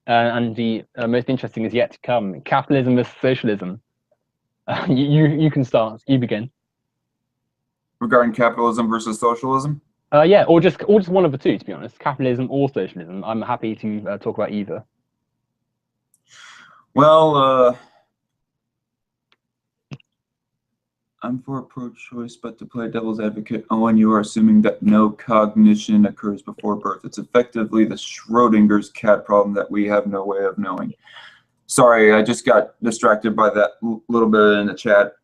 and the most interesting is yet to come. Capitalism versus socialism. You can start. You begin. Regarding capitalism versus socialism? Yeah, or just one of the two, to be honest. Capitalism or socialism. I'm happy to talk about either. Well, I'm for pro-choice, but to play devil's advocate, Owen, you are assuming that no cognition occurs before birth. It's effectively the Schrodinger's cat problem that we have no way of knowing. Sorry, I just got distracted by that little bit in the chat.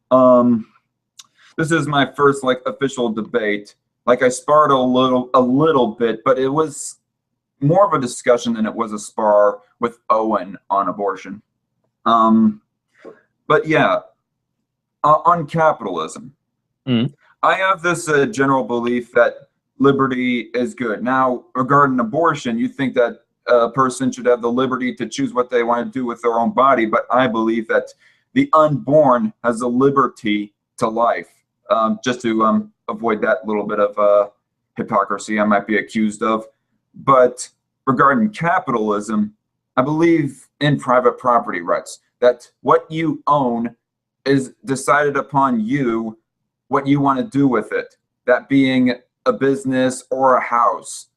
This is my first official debate. I sparred a little bit, but it was more of a discussion than it was a spar with Owen on abortion. But yeah. On capitalism, I have this general belief that liberty is good. Now, regarding abortion, you think that a person should have the liberty to choose what they want to do with their own body, but I believe that the unborn has the liberty to life. Just to avoid that little bit of hypocrisy I might be accused of. But regarding capitalism, I believe in private property rights, that what you own is decided upon you, what you want to do with it, that being a business or a house,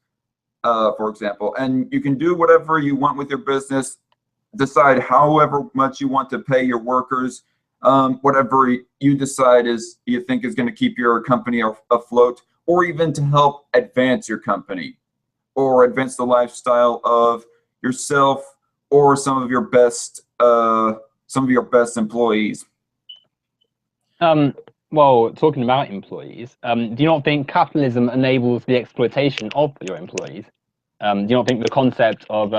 for example. And you can do whatever you want with your business, decide however much you want to pay your workers, whatever you decide you think is going to keep your company afloat, or even to help advance your company, or advance the lifestyle of yourself or some of your best employees. Well, talking about employees, do you not think capitalism enables the exploitation of your employees? Do you not think the concept of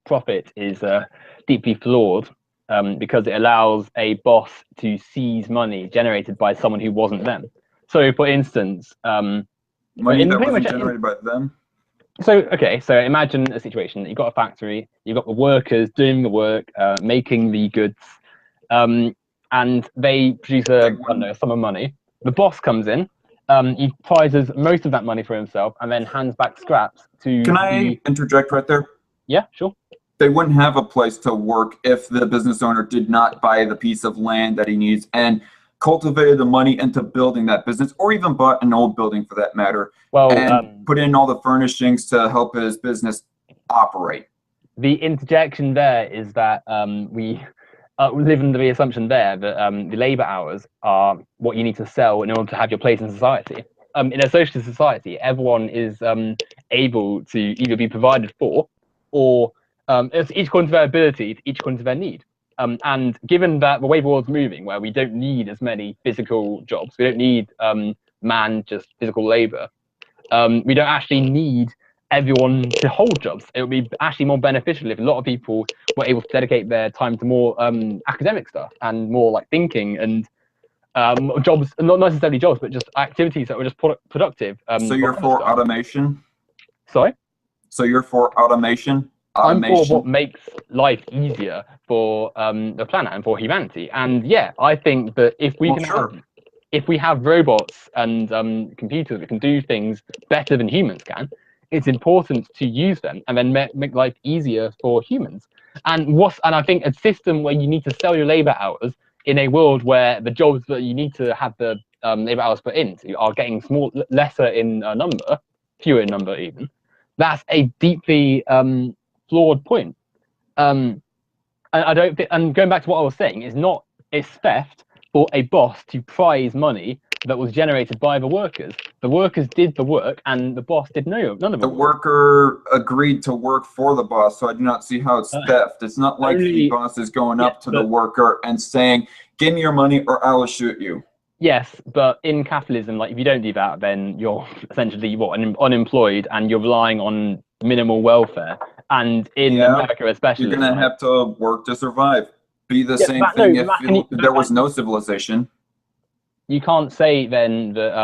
profit is deeply flawed because it allows a boss to seize money generated by someone who wasn't them? So, for instance, money that wasn't generated by them? So imagine a situation. You've got a factory, you've got the workers doing the work, making the goods, and they produce a sum of money. The boss comes in, he prizes most of that money for himself, and then hands back scraps to. Can I interject right there? Yeah, sure. They wouldn't have a place to work if the business owner did not buy the piece of land that he needs and cultivated the money into building that business, or even bought an old building for that matter, and put in all the furnishings to help his business operate. The interjection there is that we live under the assumption there that the labor hours are what you need to sell in order to have your place in society. In a socialist society, everyone is able to either be provided for, or it's each according to their ability, each according to their need. And given that the way the world's moving, where we don't need as many physical jobs, we don't need just physical labor, we don't actually need everyone to hold jobs. It would be actually more beneficial if a lot of people were able to dedicate their time to more academic stuff and more thinking and jobs, not necessarily jobs, but just activities that were just productive. So you're for automation? Sorry? So you're for automation? I'm for what makes life easier for the planet and for humanity. And yeah, I think that if we have robots and computers that can do things better than humans can, it's important to use them and then make life easier for humans. And I think a system where you need to sell your labor hours in a world where the jobs that you need to have the labor hours put into are getting lesser in number, fewer in number even, that's a deeply flawed point. And I don't think, and going back to what I was saying, it's theft for a boss to prize money that was generated by the workers. The workers did the work, and the boss did none of it. The worker agreed to work for the boss, so I do not see how it's theft. It's not like the boss is going up to the worker and saying, "Give me your money, or I will shoot you." Yes, but in capitalism, if you don't do that, then you're essentially unemployed, and you're relying on minimal welfare. And in America, especially, you're gonna have to work to survive. Be the same thing if there was no civilization. You can't say then that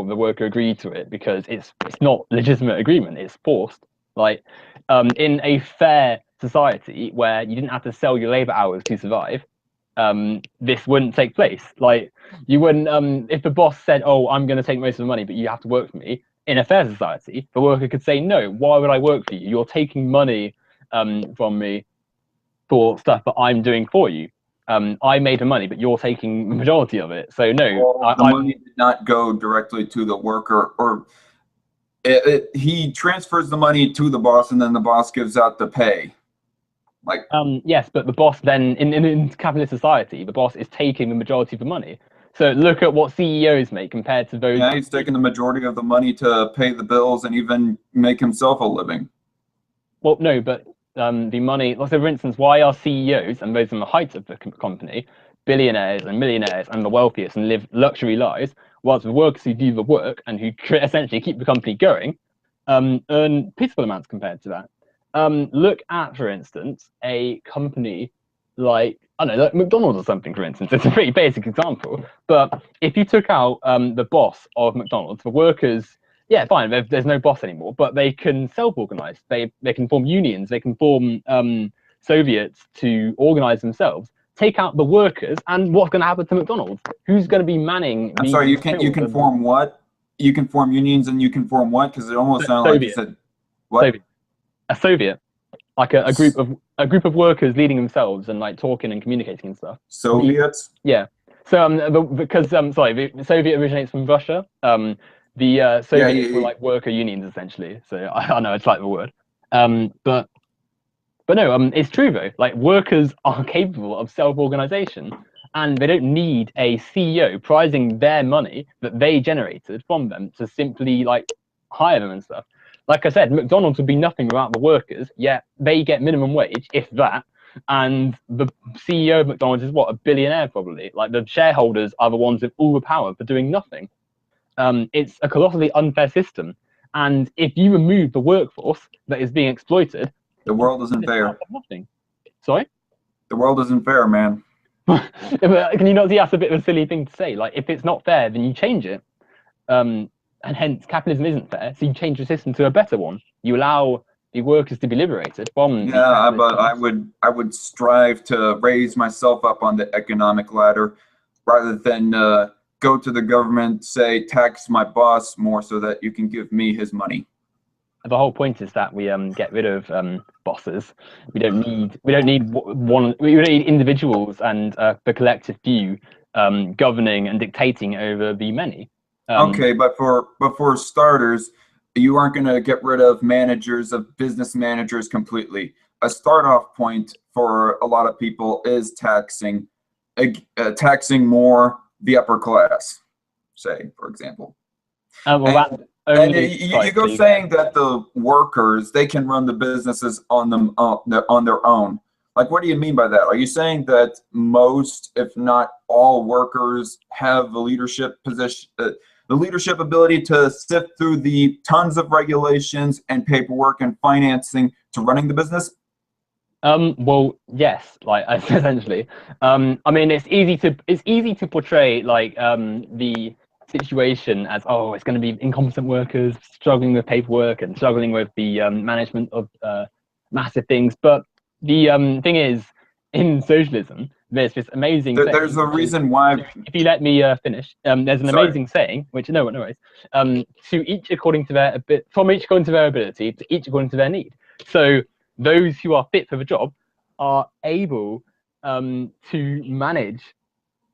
the worker agreed to it, because it's not legitimate agreement. It's forced. In a fair society where you didn't have to sell your labor hours to survive, this wouldn't take place. You wouldn't if the boss said, "Oh, I'm going to take most of the money, but you have to work for me." In a fair society, the worker could say, "No, why would I work for you? You're taking money from me for stuff that I'm doing for you. I made the money, but you're taking the majority of it. So no, well, the money did not go directly to the worker, or he transfers the money to the boss, and then the boss gives out the pay. Like, yes, but the boss then in capitalist society, the boss is taking the majority of the money. So look at what CEOs make compared to those. yeah, he's taking the majority of the money to pay the bills and even make himself a living. Well, no, but the money. So, for instance, why are CEOs and those on the height of the company billionaires and millionaires and the wealthiest and live luxury lives, whilst the workers who do the work and who essentially keep the company going earn pitiful amounts compared to that? Look at, for instance, a company like, I don't know, like McDonald's or something, for instance. It's a pretty basic example. But if you took out the boss of McDonald's, the workers, yeah, fine, there's no boss anymore, but they can self-organize. They can form unions. They can form Soviets to organize themselves. Take out the workers, and what's going to happen to McDonald's? Who's going to be manning? I'm sorry, you can form what? You can form unions, and you can form what? Because it almost sounded like you said what? Soviet. A Soviet, like a group of workers leading themselves and like talking and communicating and stuff. Soviets? Yeah. So because sorry, the Soviet originates from Russia. The Soviets were like worker unions essentially. So I know it's like the word. But no, it's true though. Like workers are capable of self-organization, and they don't need a CEO prizing their money that they generated from them to simply like hire them and stuff. Like I said, McDonald's would be nothing without the workers, yet they get minimum wage, if that. And the CEO of McDonald's is what, a billionaire probably. Like the shareholders are the ones with all the power for doing nothing. It's a colossally unfair system. And if you remove the workforce that is being exploited, the world isn't fair. Nothing. Sorry? The world isn't fair, man. Can you not see that's a bit of a silly thing to say? Like, if it's not fair, then you change it. And hence capitalism isn't fair, so you change the system to a better one. You allow the workers to be liberated from but I would strive to raise myself up on the economic ladder rather than go to the government, say tax my boss more so that you can give me his money. The whole point is that we get rid of bosses. We don't need individuals and the collective few governing and dictating over the many. Okay, but for starters, you aren't going to get rid of business managers completely. A start-off point for a lot of people is taxing more the upper class, say, for example. You go saying that the workers, they can run the businesses on their own. Like, what do you mean by that? Are you saying that most, if not all, workers have the leadership position? The leadership ability to sift through the tons of regulations and paperwork and financing to running the business? Well, yes, like essentially. I mean, it's easy to portray like the situation as, oh, it's going to be incompetent workers struggling with paperwork and struggling with the management of massive things. But the thing is, in socialism, there's this amazing there's a reason why. If you let me finish, there's an amazing saying, which no worries, to each according to their from each according to their ability, to each according to their need. So those who are fit for the job are able to manage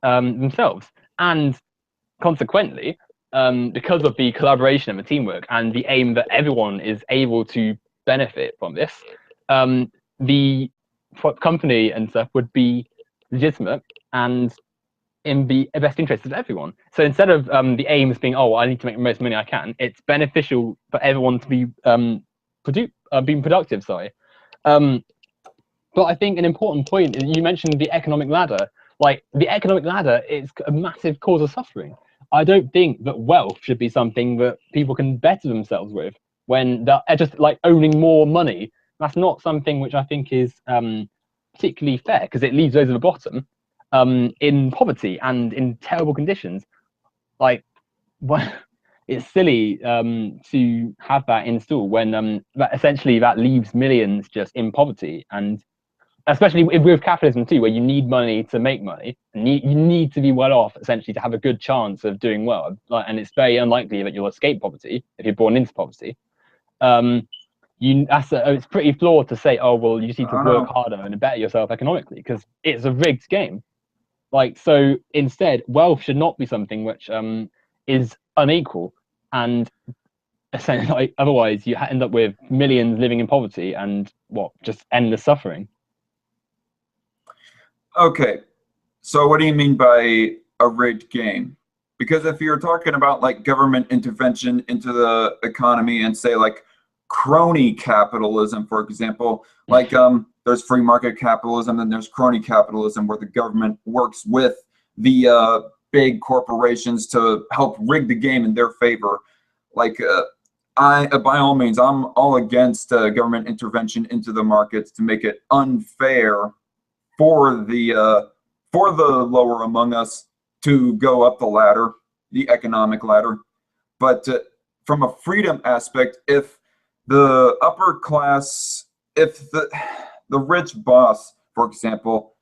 themselves, and consequently, because of the collaboration and the teamwork and the aim that everyone is able to benefit from this, the company and stuff would be legitimate and in the best interest of everyone. So instead of the aim as being, oh, I need to make the most money I can, it's beneficial for everyone to be being productive. Sorry. But I think an important point is you mentioned the economic ladder. Like, the economic ladder is a massive cause of suffering. I don't think that wealth should be something that people can better themselves with when they're just like owning more money. That's not something which I think is particularly fair, because it leaves those at the bottom in poverty and in terrible conditions. Like, well, it's silly to have that installed when that essentially that leaves millions just in poverty, and especially with capitalism too, where you need money to make money, and you need to be well off essentially to have a good chance of doing well. And it's very unlikely that you'll escape poverty if you're born into poverty. it's pretty flawed to say, oh well, you just need to work know. harder and better yourself economically, because it's a rigged game. Like, so instead, wealth should not be something which is unequal, and essentially, like, otherwise you end up with millions living in poverty and just endless suffering. Okay, so what do you mean by a rigged game? Because if you're talking about like government intervention into the economy and say like crony capitalism, for example, like there's free market capitalism and there's crony capitalism where the government works with the big corporations to help rig the game in their favor. Like by all means, I'm all against government intervention into the markets to make it unfair for the lower among us to go up the ladder, the economic ladder. But from a freedom aspect, if the upper class, if the rich boss, for example,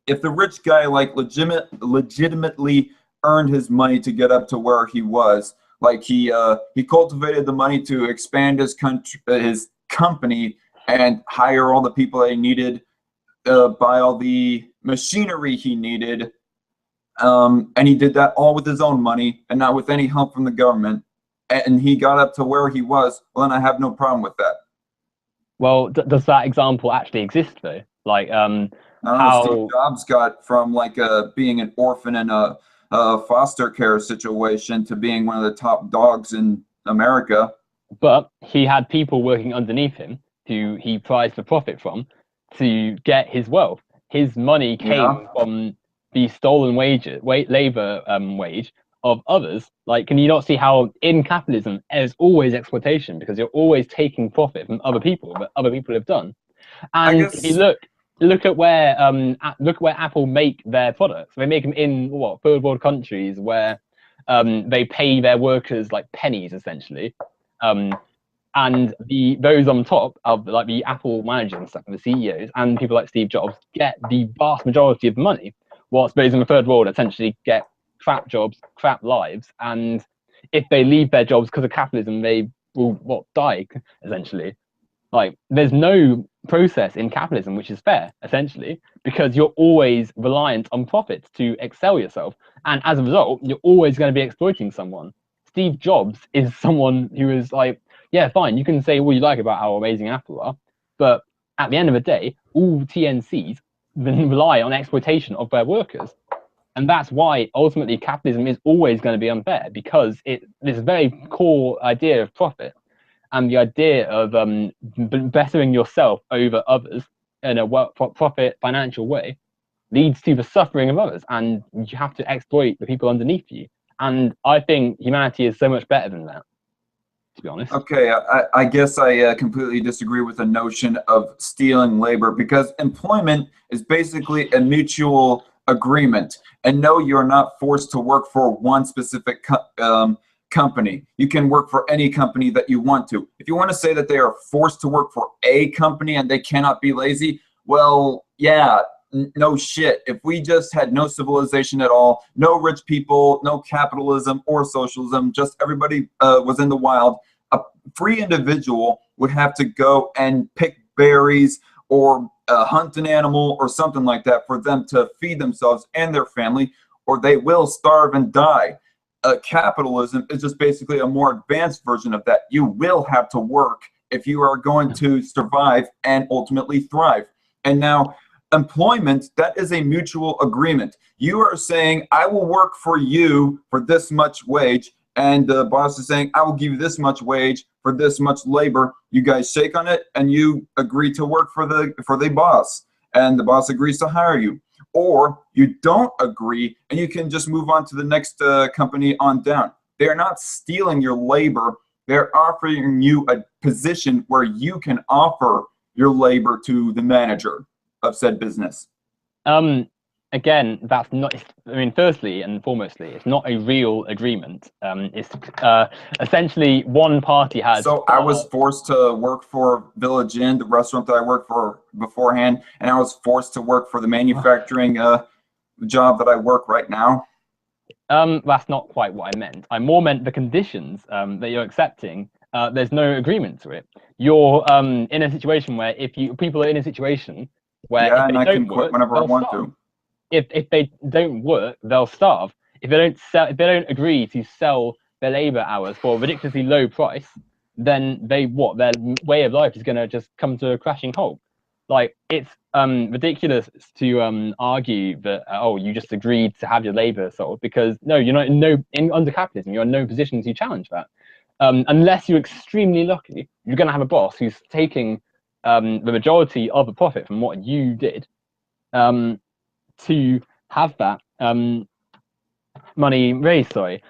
if the rich guy like legitimately earned his money to get up to where he was, like he cultivated the money to expand his company and hire all the people that he needed, buy all the machinery he needed, and he did that all with his own money and not with any help from the government, and he got up to where he was, well, then I have no problem with that. Well, does that example actually exist though? Like, how Steve Jobs got from like being an orphan in a foster care situation to being one of the top dogs in America. But he had people working underneath him who he prized the profit from to get his wealth. His money came from the stolen labor wage of others. Like, can you not see how in capitalism there's always exploitation, because you're always taking profit from other people that other people have done? And if you look at where Apple make their products, they make them in third world countries where they pay their workers like pennies essentially. And those on top of like the Apple managers and stuff, the CEOs and people like Steve Jobs get the vast majority of the money, whilst those in the third world essentially get crap jobs, crap lives, and if they leave their jobs because of capitalism, they will die essentially. Like, there's no process in capitalism which is fair essentially, because you're always reliant on profits to excel yourself, and as a result, you're always going to be exploiting someone. Steve Jobs is someone who is like, yeah, fine, you can say what you like about how amazing Apple are, but at the end of the day, all TNCs then rely on exploitation of their workers. And that's why ultimately capitalism is always going to be unfair, because this very core idea of profit and the idea of bettering yourself over others in a profit financial way leads to the suffering of others, and you have to exploit the people underneath you. And I think humanity is so much better than that, to be honest. Okay, I guess I completely disagree with the notion of stealing labor, because employment is basically a mutual agreement. And no, you're not forced to work for one specific company. You can work for any company that you want to. If you want to say that they are forced to work for a company and they cannot be lazy, well, yeah, no shit. If we just had no civilization at all, no rich people, no capitalism or socialism, just everybody was in the wild, a free individual would have to go and pick berries or hunt an animal or something like that for them to feed themselves and their family, or they will starve and die. Capitalism is just basically a more advanced version of that. You will have to work if you are going to survive and ultimately thrive. And now, employment, that is a mutual agreement. You are saying, I will work for you for this much wage, and the boss is saying, I will give you this much wage for this much labor. You guys shake on it, and you agree to work for the boss, and the boss agrees to hire you. Or you don't agree, and you can just move on to the next company on down. They're not stealing your labor. They're offering you a position where you can offer your labor to the manager of said business. Again, that's not. I mean, firstly and foremostly, it's not a real agreement. It's essentially one party has. So I was forced to work for Village Inn, the restaurant that I worked for beforehand, and I was forced to work for the manufacturing job that I work right now. That's not quite what I meant. I more meant the conditions that you're accepting there's no agreement to it. You're in a situation where people are in a situation where Yeah, if and they I don't can quit work, whenever I they'll want starve. to. If they don't work, they'll starve. If they don't agree to sell their labor hours for a ridiculously low price, then their way of life is going to just come to a crashing halt. Like, it's ridiculous to argue that you just agreed to have your labor sold, because no, you're not under capitalism, you're in no position to challenge that. Unless you're extremely lucky, you're going to have a boss who's taking the majority of the profit from what you did, to have that money raised. Sorry,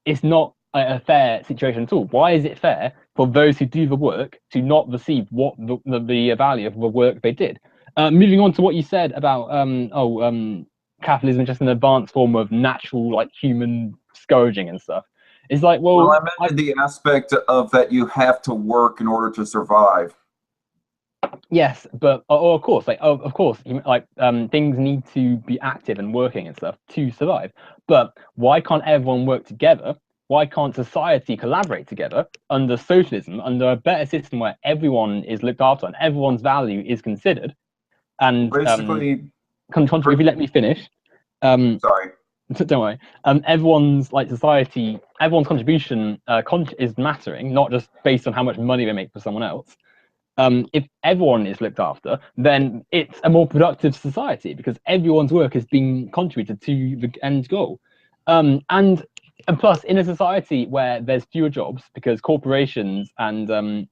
it's not a fair situation at all. Why is it fair for those who do the work to not receive what the value of the work they did? Moving on to what you said about capitalism is just an advanced form of natural, like, human scourging and stuff. It's like, well, I meant in the aspect of that you have to work in order to survive. yes, but of course, things need to be active and working and stuff to survive. But why can't everyone work together? Why can't society collaborate together under socialism, under a better system where everyone is looked after and everyone's value is considered? And basically, if you let me finish, sorry. don't worry. Everyone's contribution is mattering, not just based on how much money they make for someone else. If everyone is looked after, then it's a more productive society because everyone's work is being contributed to the end goal. And plus, in a society where there's fewer jobs, because corporations and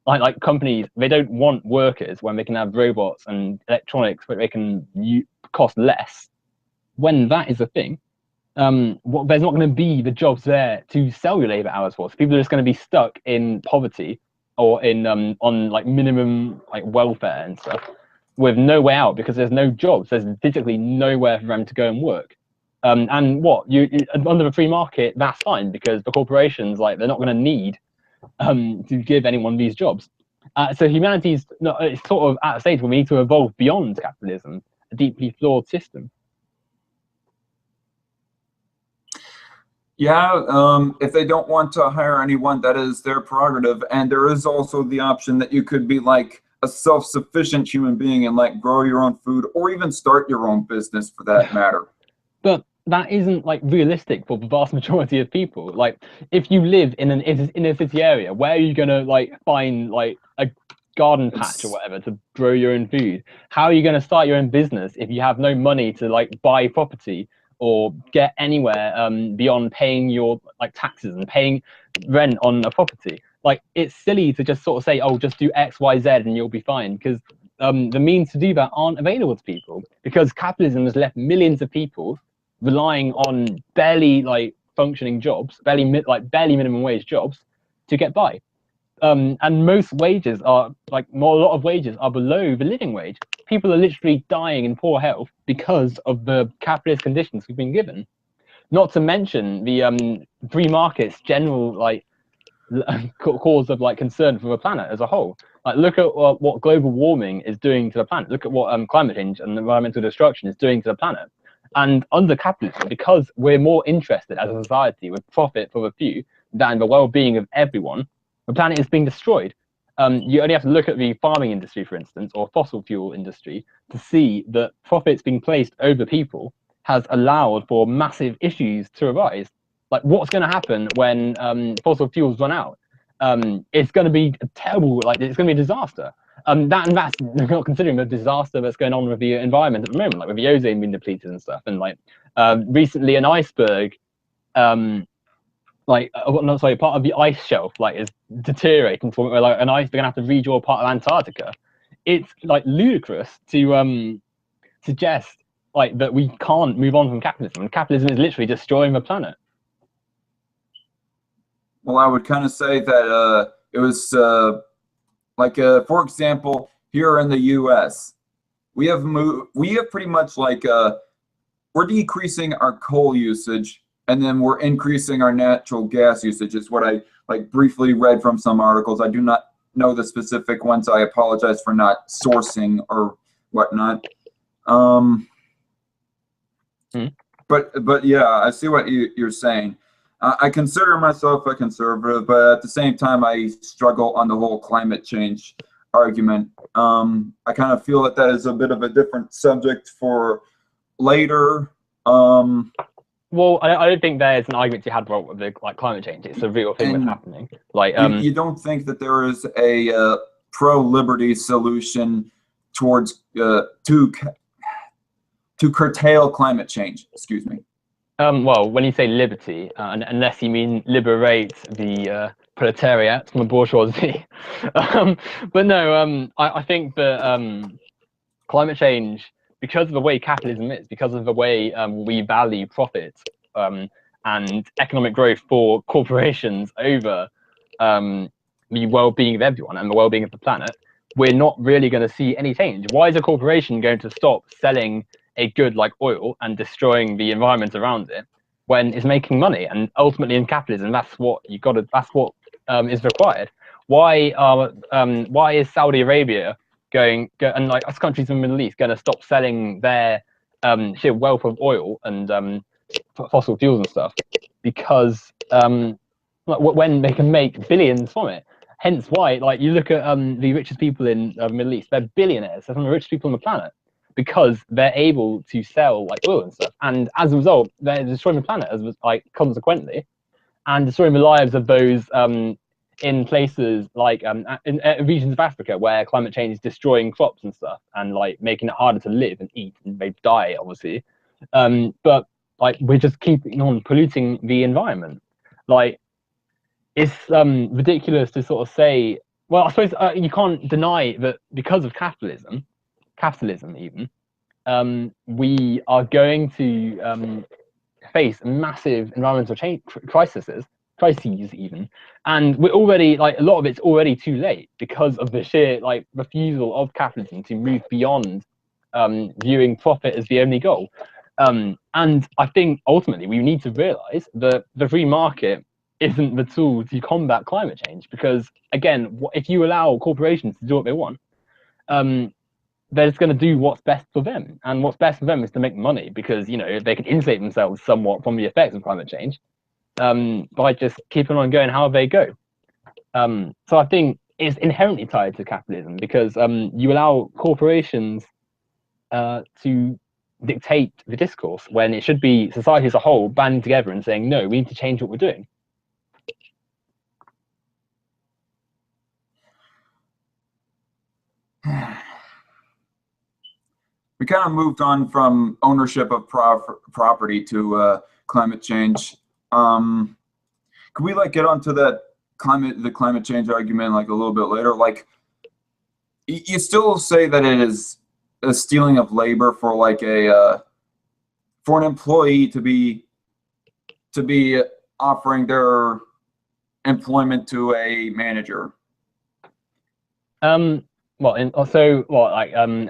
like companies, they don't want workers when they can have robots and electronics where they can cost less. When that is a thing, there's not going to be the jobs there to sell your labor hours for. So people are just going to be stuck in poverty or in on like minimum like welfare and stuff, with no way out because there's no jobs. There's physically nowhere for them to go and work. And you under the free market, that's fine because the corporations, like, they're not going to need to give anyone these jobs. So humanity's it's sort of at a stage where we need to evolve beyond capitalism, a deeply flawed system. Yeah, if they don't want to hire anyone, that is their prerogative. And there is also the option that you could be like a self-sufficient human being and like grow your own food or even start your own business for that matter. But that isn't like realistic for the vast majority of people. Like, if you live in an inner city area, where are you gonna like find like a garden patch or whatever to grow your own food? How are you gonna start your own business if you have no money to like buy property or get anywhere beyond paying your like taxes and paying rent on a property? Like, it's silly to just sort of say, oh, just do X, Y, Z and you'll be fine, because the means to do that aren't available to people, because capitalism has left millions of people relying on barely like functioning jobs, barely minimum wage jobs to get by. And most wages are a lot of wages are below the living wage. People are literally dying in poor health because of the capitalist conditions we've been given. Not to mention the free market's general like cause of like concern for the planet as a whole. Like, look at what global warming is doing to the planet. Look at what climate change and environmental destruction is doing to the planet. And under capitalism, because we're more interested as a society with profit for the few than the well-being of everyone, the planet is being destroyed. You only have to look at the farming industry, for instance, or fossil fuel industry, to see that profits being placed over people has allowed for massive issues to arise. Like, what's going to happen when fossil fuels run out? It's going to be a terrible, it's going to be a disaster. That's not considering the disaster that's going on with the environment at the moment, like with the ozone being depleted and stuff. And recently, an iceberg, part of the ice shelf, is deteriorating to where they're going to have to redraw part of Antarctica. It's ludicrous to suggest that we can't move on from capitalism, and capitalism is literally destroying the planet. Well, I would kind of say that it was for example, here in the U.S., we have pretty much we're decreasing our coal usage, and then we're increasing our natural gas usage. Is what I briefly read from some articles. I do not know the specific ones. I apologize for not sourcing or whatnot. But yeah, I see what you're saying. I consider myself a conservative, but at the same time, I struggle on the whole climate change argument. I kind of feel that that is a bit of a different subject for later. Well, I don't think there's an argument to be had about the climate change. It's a real thing that's happening. Like, you don't think that there is a pro-liberty solution towards to curtail climate change? Excuse me. Well, when you say liberty, unless you mean liberate the proletariat from the bourgeoisie, but no, I think that climate change, because of the way capitalism is, because of the way we value profit and economic growth for corporations over the well-being of everyone and the well-being of the planet, we're not really going to see any change. Why is a corporation going to stop selling a good like oil and destroying the environment around it when it's making money? And ultimately, in capitalism, that's what you got to. That's what is required. Why is Saudi Arabia and like us countries in the Middle East going to stop selling their sheer wealth of oil and fossil fuels and stuff? Because when they can make billions from it. Hence why, like, you look at the richest people in the Middle East, they're billionaires. They're some of the richest people on the planet because they're able to sell like oil and stuff. And as a result, they're destroying the planet as like consequently, and destroying the lives of those in places like in regions of Africa where climate change is destroying crops and stuff and like making it harder to live and eat, and they die obviously. But like we're just keeping on polluting the environment. Like, it's ridiculous to sort of say, well, I suppose you can't deny that because of capitalism even, we are going to face massive environmental change crises even, and we're already like a lot of it's already too late because of the sheer like refusal of capitalism to move beyond viewing profit as the only goal. And I think ultimately we need to realize that the free market isn't the tool to combat climate change, because again, if you allow corporations to do what they want, they're just going to do what's best for them, and what's best for them is to make money, because you know they can insulate themselves somewhat from the effects of climate change by just keeping on going how they go. So I think it's inherently tied to capitalism, because you allow corporations to dictate the discourse when it should be society as a whole banding together and saying, no, we need to change what we're doing. We kind of moved on from ownership of property to climate change. Could we like get onto that the climate change argument like a little bit later? Like, you still say that it is a stealing of labor for like for an employee to be offering their employment to a manager. An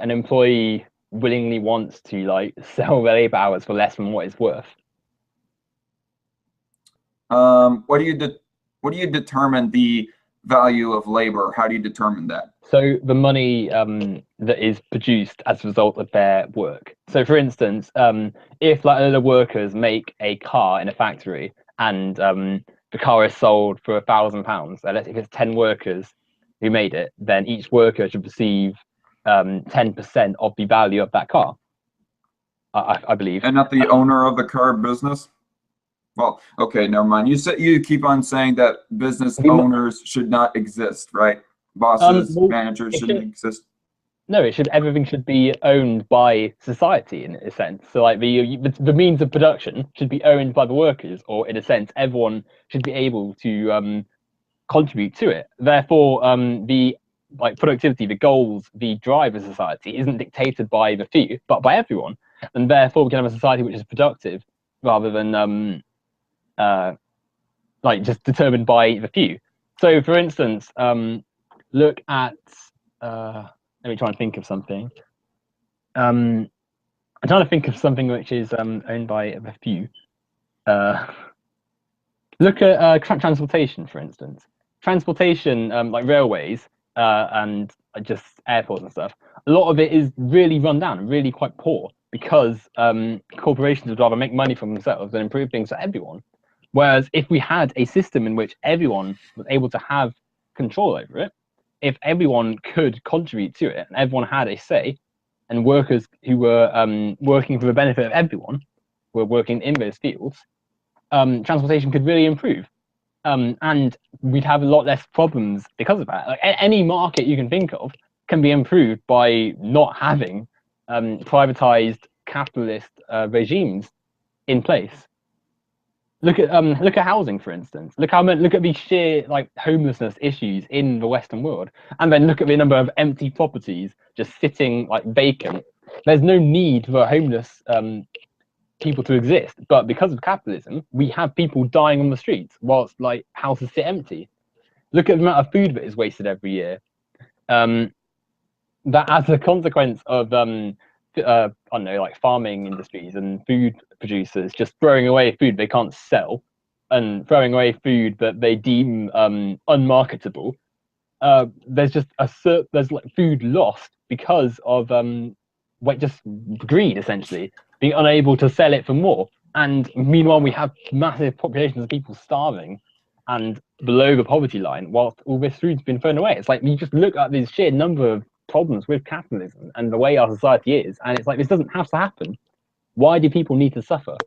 employee willingly wants to like sell their labor hours for less than what it's worth. What do you determine the value of labor? How do you determine that? So the money that is produced as a result of their work. So for instance, if like other workers make a car in a factory and the car is sold for £1,000, let's say if it's 10 workers who made it, then each worker should receive 10% of the value of that car, I believe. And not the owner of the car business? Well, okay, never mind. You keep on saying that business owners should not exist, right? Bosses, managers shouldn't exist. No, everything should be owned by society in a sense. So like the means of production should be owned by the workers, or in a sense, everyone should be able to contribute to it. Therefore, the like productivity, the goals, the drive of society isn't dictated by the few, but by everyone. And therefore, we can have a society which is productive rather than like just determined by the few. So, for instance, look at let me try and think of something. I'm trying to think of something which is owned by a few. Look at transportation, for instance. Transportation, like railways and just airports and stuff, a lot of it is really run down, really quite poor, because corporations would rather make money for themselves than improve things for everyone. Whereas if we had a system in which everyone was able to have control over it, if everyone could contribute to it and everyone had a say, and workers who were working for the benefit of everyone were working in those fields, transportation could really improve. And we'd have a lot less problems because of that. Like any market you can think of can be improved by not having privatized capitalist regimes in place. Look at housing, for instance. Look at the sheer like homelessness issues in the Western world, and then look at the number of empty properties just sitting like vacant. There's no need for homeless people to exist, but because of capitalism, we have people dying on the streets whilst like houses sit empty. Look at the amount of food that is wasted every year. That as a consequence of I don't know, like farming industries and food producers just throwing away food they can't sell and throwing away food that they deem unmarketable. There's just there's like food lost because of just greed, essentially being unable to sell it for more. And meanwhile, we have massive populations of people starving and below the poverty line whilst all this food's been thrown away. It's like you just look at this sheer number of problems with capitalism and the way our society is, and it's like this doesn't have to happen. Why do people need to suffer?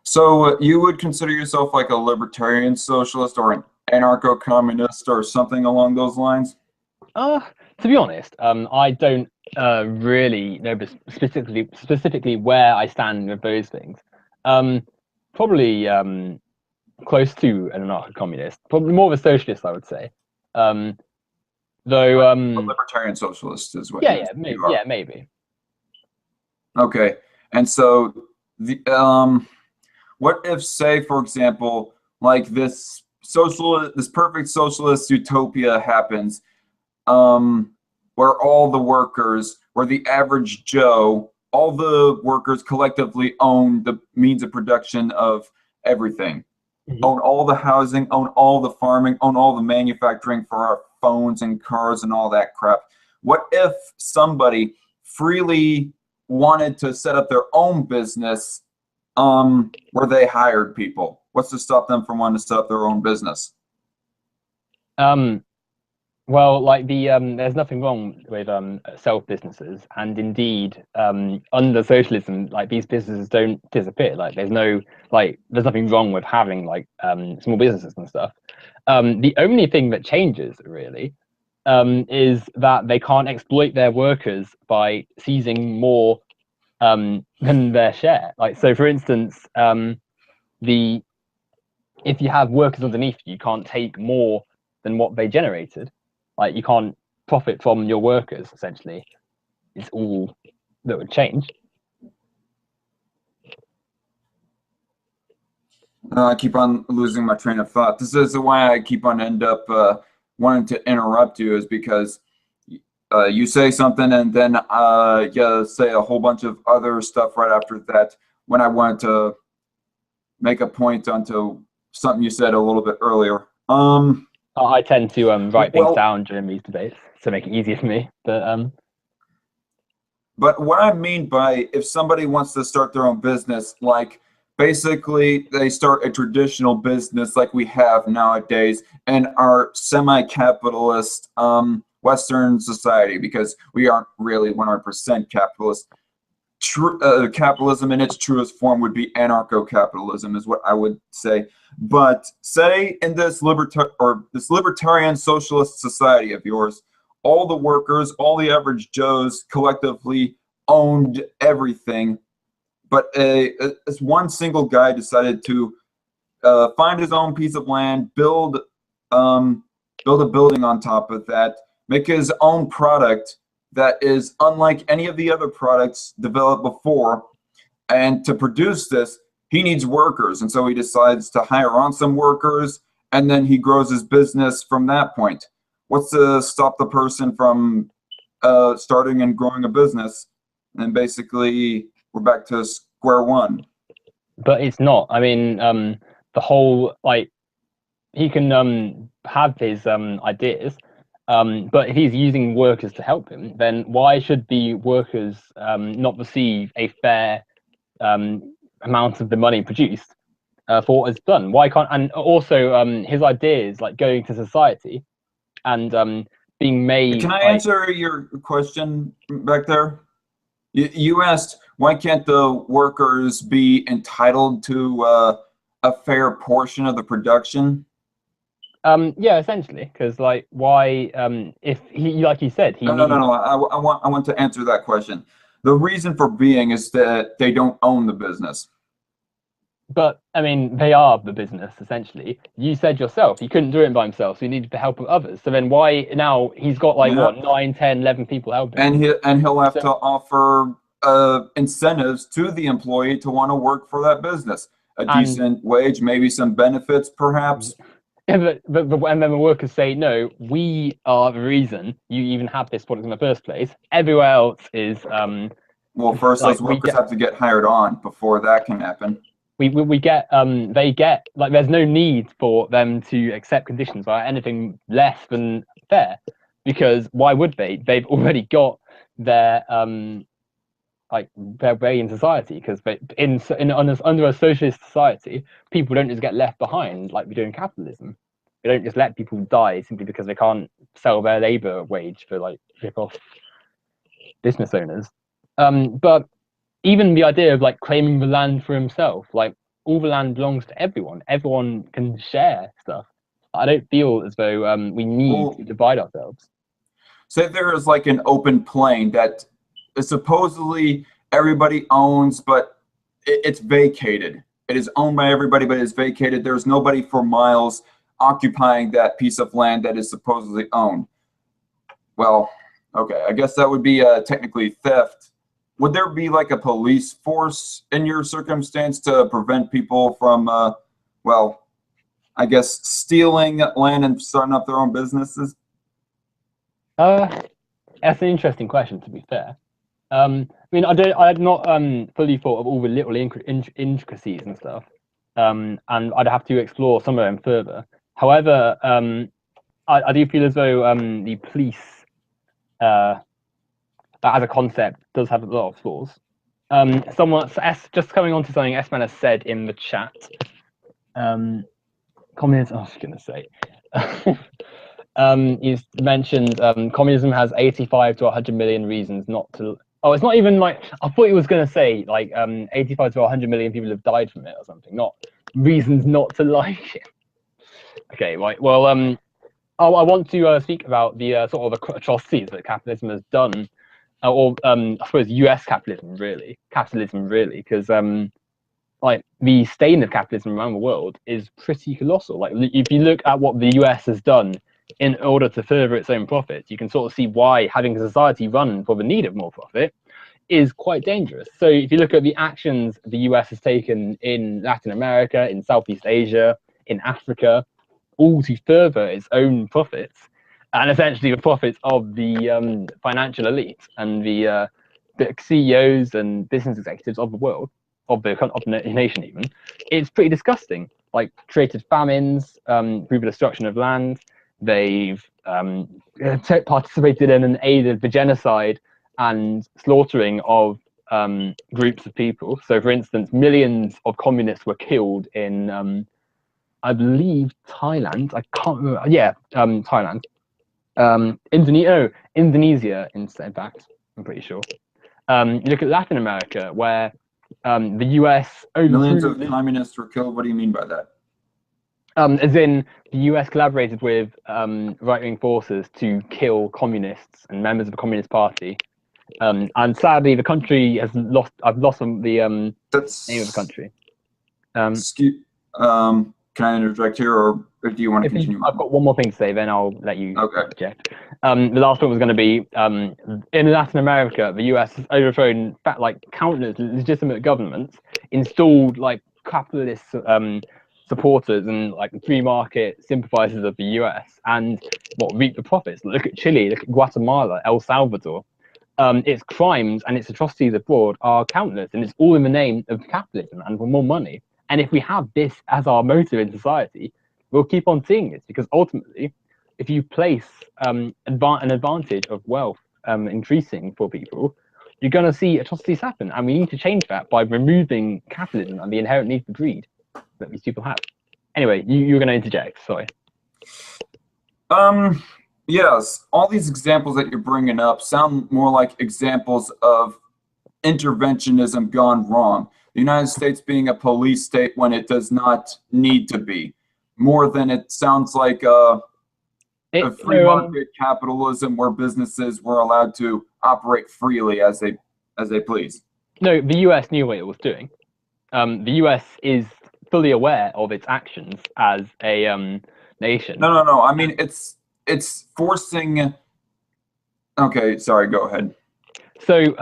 So you would consider yourself like a libertarian socialist or an anarcho-communist or something along those lines? To be honest, I don't really know specifically where I stand with those things. Probably close to an anarcho-communist, probably more of a socialist, I would say. Though a libertarian socialist is what maybe. Okay, and so the what if, say, for example, like this perfect socialist utopia happens, where all the workers, where the average Joe, all the workers collectively own the means of production of everything. Mm-hmm. Own all the housing, own all the farming, own all the manufacturing for our phones and cars and all that crap. What if somebody freely wanted to set up their own business where they hired people? What's to stop them from wanting to set up their own business? Well, like there's nothing wrong with self businesses, and indeed, under socialism, like these businesses don't disappear. Like there's nothing wrong with having like small businesses and stuff. The only thing that changes really is that they can't exploit their workers by seizing more than their share. Like so, for instance, if you have workers underneath you, you can't take more than what they generated. Like you can't profit from your workers, essentially. It's all that would change. I keep on losing my train of thought. This is why I keep on end up wanting to interrupt you, is because you say something and then you say a whole bunch of other stuff right after that when I wanted to make a point onto something you said a little bit earlier. I tend to write things down during these debates to make it easier for me. But what I mean by if somebody wants to start their own business, like basically they start a traditional business like we have nowadays in our semi-capitalist Western society, because we aren't really 100% capitalist. Capitalism in its truest form would be anarcho-capitalism, is what I would say. But say in this libertarian socialist society of yours, all the workers, all the average Joes collectively owned everything, but this one single guy decided to find his own piece of land, build a building on top of that, make his own product that is unlike any of the other products developed before. And to produce this, he needs workers. And so he decides to hire on some workers, and then he grows his business from that point. What's to stop the person from starting and growing a business? And basically, we're back to square one. But it's not. I mean, the whole, like, he can have his ideas, but if he's using workers to help him, then why should the workers not receive a fair amount of the money produced for what is done. Why can't, and also his ideas like going to society and being made. Can I answer your question back there? You asked, why can't the workers be entitled to a fair portion of the production? Yeah, essentially, because like, why? If he, like you said, he no. I want to answer that question. The reason for being is that they don't own the business. But I mean, they are the business essentially. You said yourself he couldn't do it by himself, so he needed the help of others. So then why now he's got like what 9, 10, 11 people helping? And he'll have to offer incentives to the employee to want to work for that business. A decent wage, maybe some benefits, perhaps. Yeah, but and then the workers say, no, we are the reason you even have this product in the first place. Everywhere else is. Well, first those workers have to get hired on before that can happen. We get they get like there's no need for them to accept conditions or anything less than fair, because why would they? They've already got their like their way in society, because under a socialist society, people don't just get left behind like we do in capitalism. They don't just let people die simply because they can't sell their labor wage for like rip off business owners. But even the idea of like claiming the land for himself, like all the land belongs to everyone. Everyone can share stuff. I don't feel as though we need to divide ourselves. Say there is like an open plain that supposedly everybody owns, but it's vacated. It is owned by everybody, but it's vacated. There's nobody for miles occupying that piece of land that is supposedly owned. Well, okay, I guess that would be technically theft. Would there be like a police force in your circumstance to prevent people from, well, I guess stealing land and starting up their own businesses? That's an interesting question, to be fair. I mean, I've not fully thought of all the little intricacies and stuff, and I'd have to explore some of them further. However, I do feel as though the police, as a concept, does have a lot of flaws. Just coming on to something S-Man has said in the chat. Communism, I was gonna say. He's mentioned communism has 85 to 100 million reasons not to. Oh, it's not even like I thought he was gonna say like 85 to 100 million people have died from it or something. Not reasons not to like it. Okay, right. Well, I want to speak about the sort of atrocities that capitalism has done, or I suppose U.S. capitalism really, because like the stain of capitalism around the world is pretty colossal. Like if you look at what the US has done in order to further its own profits, you can sort of see why having a society run for the need of more profit is quite dangerous. So if you look at the actions the US has taken in Latin America, in Southeast Asia, in Africa, all to further its own profits, and essentially the profits of the financial elite and the CEOs and business executives of the world, of the nation even, it's pretty disgusting. Like created famines through the destruction of land. They've participated in and aided the genocide and slaughtering of groups of people. So for instance, millions of communists were killed in I believe Thailand. I can't remember. Yeah, Thailand. Indonesia, in fact, I'm pretty sure. You look at Latin America, where the US millions of communists were killed. What do you mean by that? As in, the US collaborated with right-wing forces to kill communists and members of the Communist Party. And sadly, the country has lost. I've lost the name of the country. Can I interject here, or do you want to continue? I've got one more thing to say, then I'll let you interject. The last one was going to be in Latin America, the US has overthrown countless legitimate governments, installed like capitalist supporters and like free market sympathizers of the US, and reap the profits. Look at Chile, look at Guatemala, El Salvador. Its crimes and its atrocities abroad are countless, and it's all in the name of capitalism and for more money. And if we have this as our motive in society, we'll keep on seeing this, because ultimately, if you place an advantage of wealth increasing for people, you're going to see atrocities happen, and we need to change that by removing capitalism and the inherent need for greed that these people have. Anyway, you're going to interject. Sorry. Yes, all these examples that you're bringing up sound more like examples of interventionism gone wrong. The United States being a police state when it does not need to be, more than it sounds like a free market capitalism where businesses were allowed to operate freely as they please. No, the US knew what it was doing. The US is fully aware of its actions as a nation. No. I mean, it's forcing. Okay, sorry. Go ahead. So,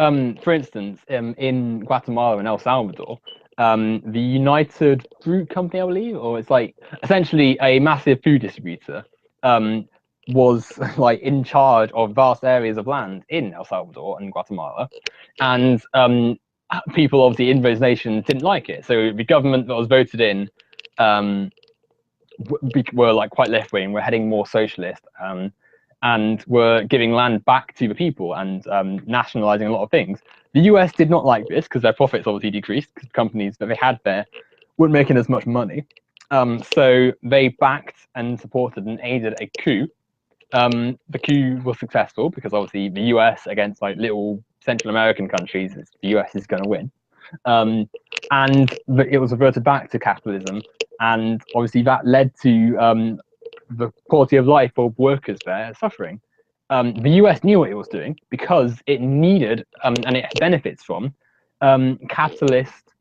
for instance, in Guatemala and El Salvador, the United Fruit Company, I believe, or it's like essentially a massive food distributor, was like in charge of vast areas of land in El Salvador and Guatemala, and people obviously in those nations didn't like it. So the government that was voted in were like quite left wing, were heading more socialist, and were giving land back to the people and nationalizing a lot of things. The US did not like this because their profits obviously decreased because companies that they had there weren't making as much money. So they backed and supported and aided a coup. The coup was successful because obviously the US against like little Central American countries, the US is going to win. And it was reverted back to capitalism, and obviously that led to the quality of life of workers there suffering. The US knew what it was doing because it needed and it benefits from capitalist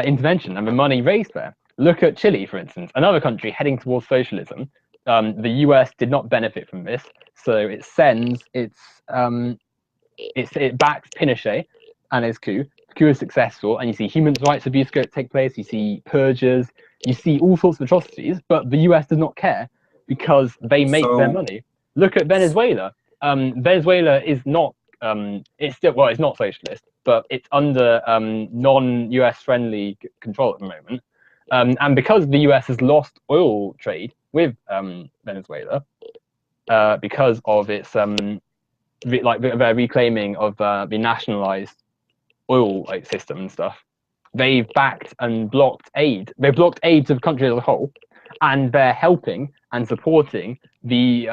intervention and the money raised there. Look at Chile, for instance, another country heading towards socialism. The US did not benefit from this, so it sends it backs Pinochet and his coup. The coup is successful, and you see human rights abuse take place. You see purges. You see all sorts of atrocities, but the US does not care because they make their money. Look at Venezuela. Venezuela is not. It's still it's not socialist, but it's under non-US friendly control at the moment. And because the US has lost oil trade with Venezuela, because of its their reclaiming of the nationalized oil system and stuff, they've backed and blocked aid. They've blocked aid to the country as a whole, and they're helping and supporting the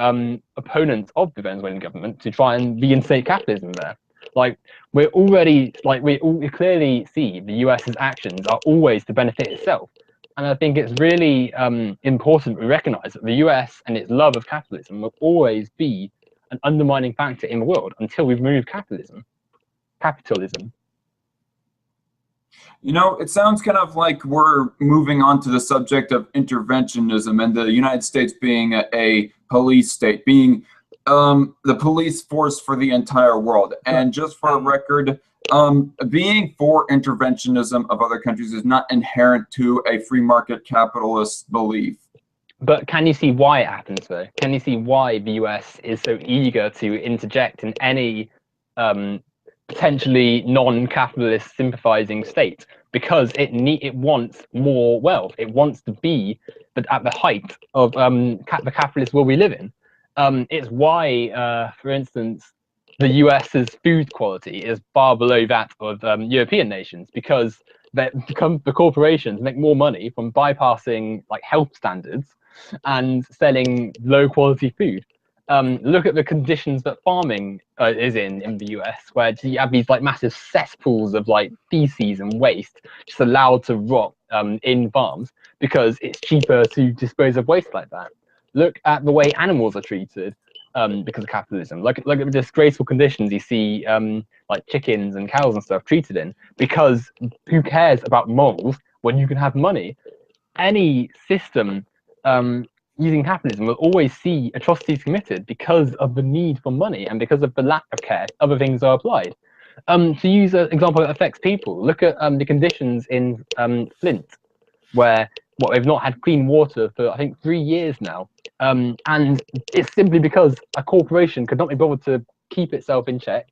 opponents of the Venezuelan government to try and reinstate capitalism there. Like we clearly see the US's actions are always to benefit itself. And I think it's really important we recognize that the US and its love of capitalism will always be an undermining factor in the world until we remove capitalism. You know, it sounds kind of like we're moving on to the subject of interventionism and the United States being a police state, being the police force for the entire world. And just for a record, being for interventionism of other countries is not inherent to a free market capitalist belief. But can you see why it happens, though? Can you see why the US is so eager to interject in any potentially non-capitalist sympathizing state? Because it wants more wealth. It wants to be at the height of the capitalist world we live in. It's why, for instance, the US's food quality is far below that of European nations, because the corporations make more money from bypassing like health standards and selling low quality food. Look at the conditions that farming is in the US, where you have these like massive cesspools of like feces and waste just allowed to rot in farms because it's cheaper to dispose of waste like that. Look at the way animals are treated because of capitalism. Look at the disgraceful conditions you see like chickens and cows and stuff treated in, because who cares about morals when you can have money? Any system using capitalism will always see atrocities committed because of the need for money and because of the lack of care other things are applied. To use an example that affects people, look at the conditions in Flint, where they've not had clean water for I think 3 years now, and it's simply because a corporation could not be bothered to keep itself in check,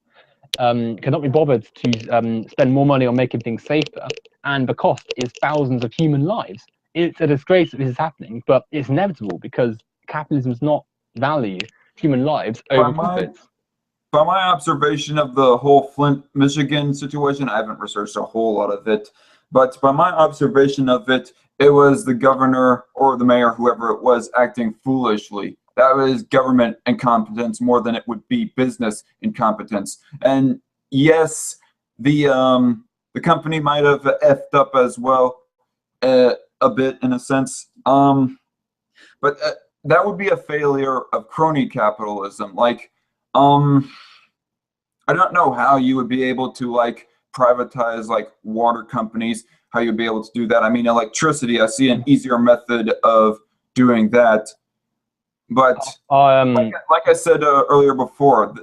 could not be bothered to spend more money on making things safer, and the cost is thousands of human lives. It's a disgrace that this is happening, but it's inevitable because capitalism does not value human lives over profits. by my observation of the whole Flint, Michigan situation, I haven't researched a whole lot of it, but by my observation of it, it was the governor or the mayor, whoever it was, acting foolishly. That was government incompetence more than it would be business incompetence. And yes, the company might have effed up as well, a bit in a sense. But that would be a failure of crony capitalism. Like, I don't know how you would be able to like privatize like water companies, how you'd be able to do that. I mean, electricity, I see an easier method of doing that. But like I said earlier before,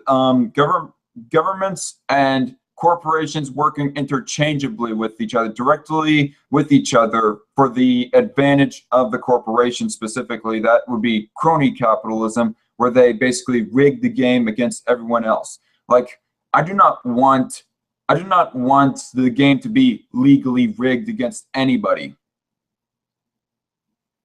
governments and corporations working interchangeably with each other, directly with each other for the advantage of the corporation specifically, that would be crony capitalism, where they basically rig the game against everyone else. Like, I do not want the game to be legally rigged against anybody.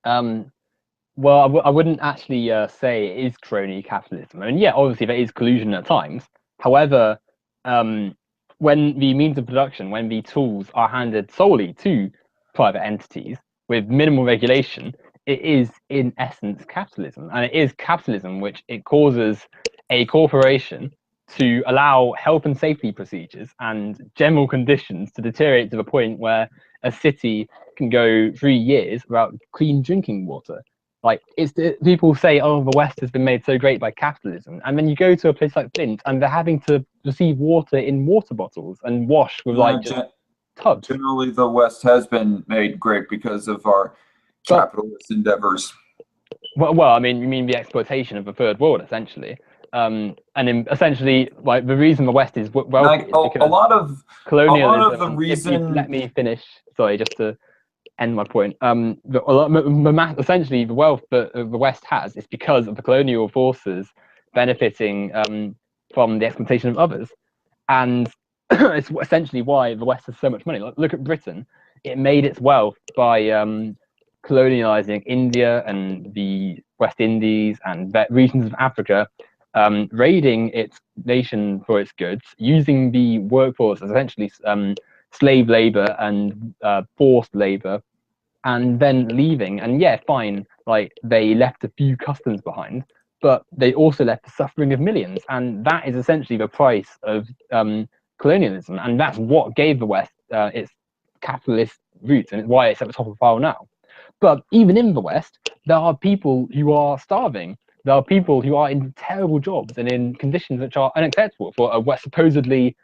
Well, I wouldn't actually say it is crony capitalism. I mean, yeah, obviously there is collusion at times. However, when the means of production, when the tools are handed solely to private entities with minimal regulation, it is in essence capitalism. And it is capitalism which it causes a corporation to allow health and safety procedures and general conditions to deteriorate to the point where a city can go 3 years without clean drinking water. Like, people say, oh, the West has been made so great by capitalism, and then you go to a place like Flint and they're having to receive water in water bottles and wash with like tubs. Generally, the West has been made great because of our capitalist endeavors. Well, I mean, you mean the exploitation of the third world, essentially. Essentially, like, the reason the West is wealthy like, is because a lot of colonialism. The reason. Let me finish. Sorry, just to end my point. Essentially, the wealth that the West has is because of the colonial forces benefiting from the exploitation of others, and it's essentially why the West has so much money. Like, look at Britain; it made its wealth by colonializing India and the West Indies and regions of Africa, raiding its nation for its goods, using the workforce as essentially slave labor and forced labor, and then leaving. And yeah, fine, like, they left a few customs behind, but they also left the suffering of millions, and that is essentially the price of colonialism, and that's what gave the West its capitalist roots, and it's why it's at the top of the pile now. But even in the West, there are people who are starving. There are people who are in terrible jobs and in conditions which are unacceptable for a supposedly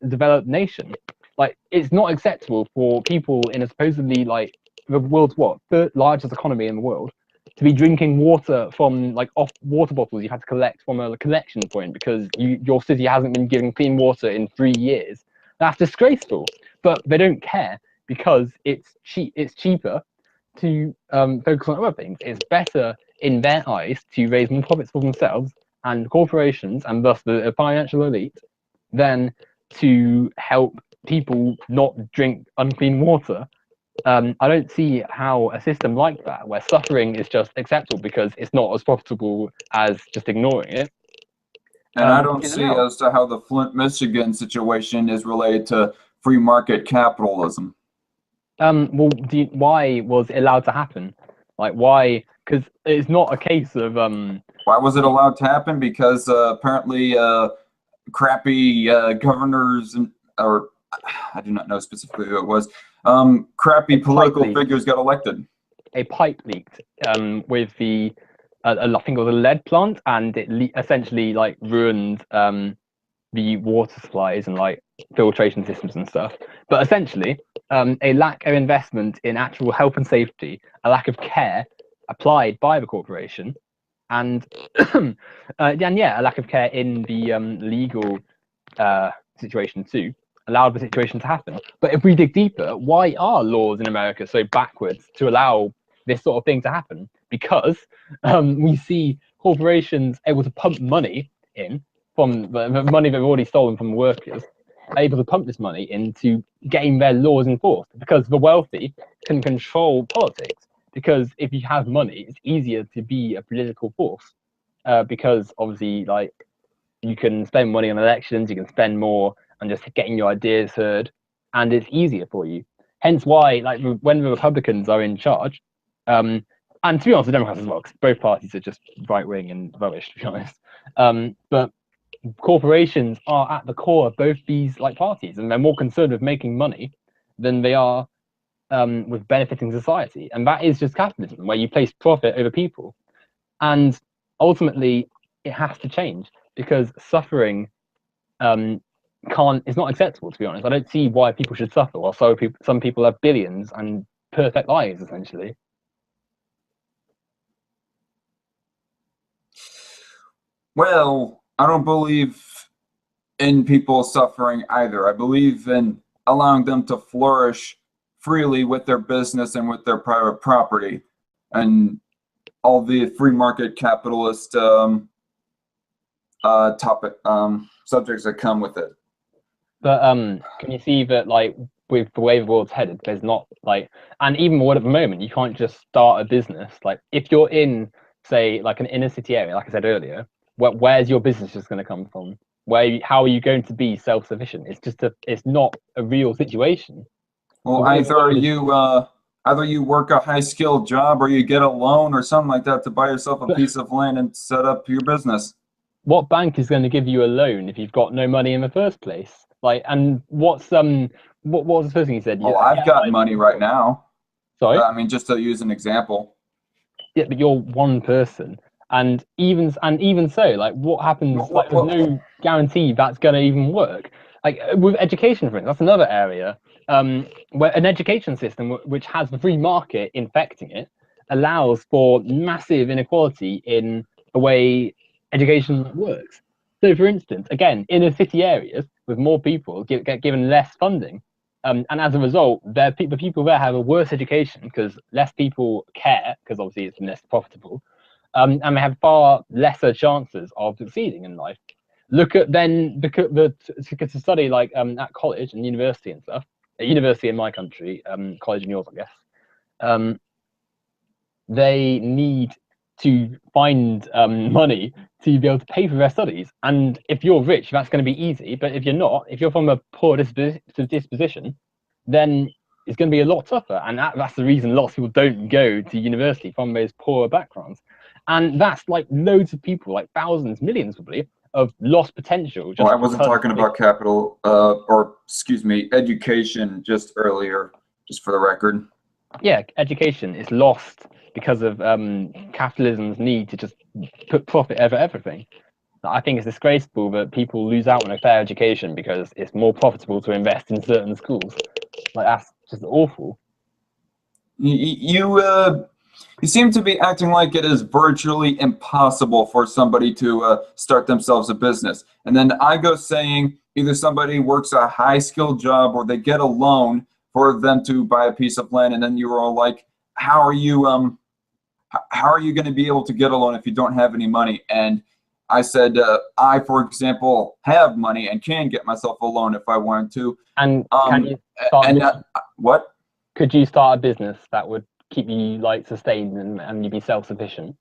developed nation. Like, it's not acceptable for people in a supposedly, like, the world's third largest economy in the world to be drinking water from, like, off water bottles you had to collect from a collection point because your city hasn't been given clean water in 3 years. That's disgraceful. But they don't care because it's cheap. It's cheaper to focus on other things. It's better in their eyes to raise more profits for themselves and corporations, and thus the financial elite, than to help people not drink unclean water. I don't see how a system like that, where suffering is just acceptable because it's not as profitable as just ignoring it. And I don't see as to how the Flint, Michigan situation is related to free market capitalism. Well, why was it allowed to happen? Like, why? Because it's not a case of Why was it allowed to happen? Because apparently crappy governors, or I do not know specifically who it was, crappy political figures got elected. A pipe leaked with the I think it was a lead plant, and it essentially, like, ruined the water supplies and, like, filtration systems and stuff. But essentially, a lack of investment in actual health and safety, a lack of care applied by the corporation, and a lack of care in the legal situation too, allowed the situation to happen. But if we dig deeper, why are laws in America so backwards to allow this sort of thing to happen? Because we see corporations able to pump money in from the money they've already stolen from the workers, able to pump this money into getting their laws enforced, because the wealthy can control politics. Because if you have money, it's easier to be a political force, because obviously, like, You can spend money on elections. You can spend more on just getting your ideas heard, and it's easier for you. Hence why, like, when the Republicans are in charge, and to be honest, the Democrats as well, because both parties are just right wing and rubbish, to be honest. But corporations are at the core of both these like parties, and they're more concerned with making money than they are with benefiting society. And that is just capitalism, where you place profit over people. And ultimately, it has to change, because suffering is not acceptable, to be honest. I don't see why people should suffer while some people have billions and perfect lives, essentially. Well, I don't believe in people suffering either. I believe in allowing them to flourish freely with their business and with their private property, and all the free market capitalist subjects that come with it. But can you see that, like, with the way the world's headed, there's not like, and even more at the moment, you can't just start a business. Like, if you're in, say, like an inner city area, like I said earlier, where's your business just going to come from? How are you going to be self-sufficient? It's not a real situation. Well, either you work a high-skilled job, or you get a loan or something like that to buy yourself a piece of land and set up your business. What bank is going to give you a loan if you've got no money in the first place? Like, and what was the first thing you said? Well, I've got money right now. Sorry? I mean, just to use an example. Yeah, but you're one person. And even so, like, what happens? Like, there's no guarantee that's going to even work. Like, with education, for instance, that's another area where an education system which has the free market infecting it allows for massive inequality in the way education works. So, for instance, again, inner city areas with more people get given less funding. And as a result, the people there have a worse education because less people care, because obviously it's less profitable. And they have far lesser chances of succeeding in life. Look at to study like at college and university and stuff. At university in my country, college in yours, I guess. They need to find money to be able to pay for their studies. And if you're rich, that's going to be easy. But if you're not, if you're from a poor disposition, then it's going to be a lot tougher. And that's the reason lots of people don't go to university from those poorer backgrounds. And that's like loads of people, like thousands, millions probably, of lost potential. Well, I wasn't talking about education just earlier, just for the record. Yeah, education is lost because of capitalism's need to just put profit over everything. I think it's disgraceful that people lose out on a fair education because it's more profitable to invest in certain schools. Like, that's just awful. You seem to be acting like it is virtually impossible for somebody to start themselves a business. And then I go saying either somebody works a high-skilled job or they get a loan for them to buy a piece of land. And then you were all like, how are you going to be able to get a loan if you don't have any money? And I said, I, for example, have money and can get myself a loan if I wanted to. And can you start what? Could you start a business that would keep you like sustained and you'd be self-sufficient?